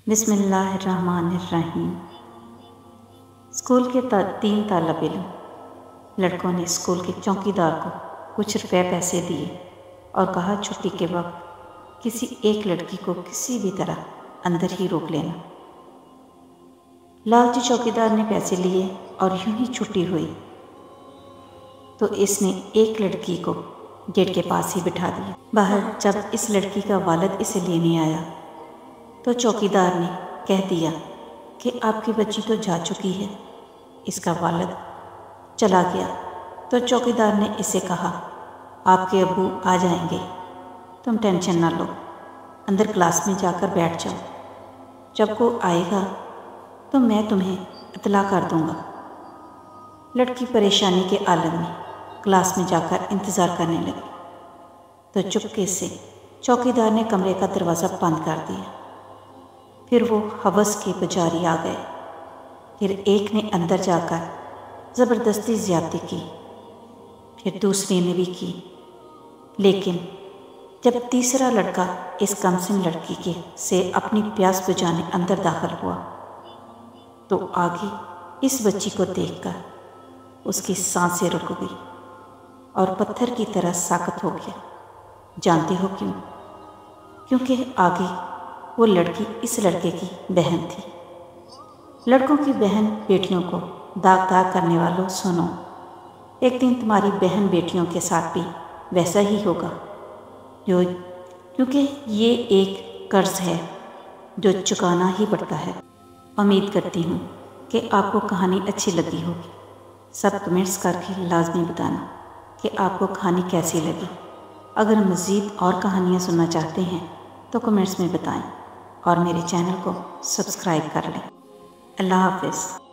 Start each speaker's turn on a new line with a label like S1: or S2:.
S1: بسم اللہ الرحمن الرحیم۔ اسکول کے 3 طالب علم لڑکوں نے اسکول کے چوکیدار کو کچھ روپے پیسے دیے اور کہا چھٹی کے وقت کسی ایک لڑکی کو کسی بھی طرح اندر ہی روک لینا۔ لالچی چوکیدار نے پیسے لیے اور یوں ہی چھٹی ہوئی تو اس نے ایک لڑکی کو گیٹ کے پاس ہی بٹھا دیا۔ باہر جب اس لڑکی کا والد اسے لینے آیا تو چوکیدار نے کہہ دیا کہ آپ کی بچی تو جا چکی ہے۔ اس کا والد چلا گیا تو چوکیدار نے اسے کہا آپ کے ابو آ جائیں گے، تم ٹینشن نہ لو، اندر کلاس میں جا کر بیٹھ جاؤ، جب وہ آئے گا تو میں تمہیں اطلاع کر دوں گا۔ لڑکی پریشانی کے عالم میں کلاس میں جا کر انتظار کرنے لگی تو چپکے سے چوکیدار نے کمرے کا دروازہ بند کر دیا۔ پھر وہ ہوس کے پجاری آ گئے۔ پھر ایک نے اندر جا کر زبردستی زیادتی کی، پھر دوسرے نے بھی کی، لیکن جب تیسرا لڑکا اس کمسن لڑکی کے سے اپنی پیاس بجھانے اندر داخل ہوا تو آگے اس بچی کو دیکھ کر اس کی سانسیں رک گئی اور پتھر کی طرح ساکت ہو گیا۔ جانتے ہو کیوں؟ کیونکہ آگے وہ لڑکی اس لڑکے کی بہن تھی۔ لڑکوں کی بہن بیٹیوں کو داغ کرنے والوں سنو، ایک دن تمہاری بہن بیٹیوں کے ساتھ بھی ویسا ہی ہوگا، کیونکہ یہ ایک قرض ہے جو چکانا ہی پڑتا ہے۔ امید کرتی ہوں کہ آپ کو کہانی اچھی لگی ہوگی۔ سب کمنٹس کر کے لازمی بتانا کہ آپ کو کہانی کیسی لگی۔ اگر مزید اور کہانیاں سننا چاہتے ہیں تو کمنٹس میں بتائیں اور میرے چینل کو سبسکرائب کر لیں۔ اللہ حافظ۔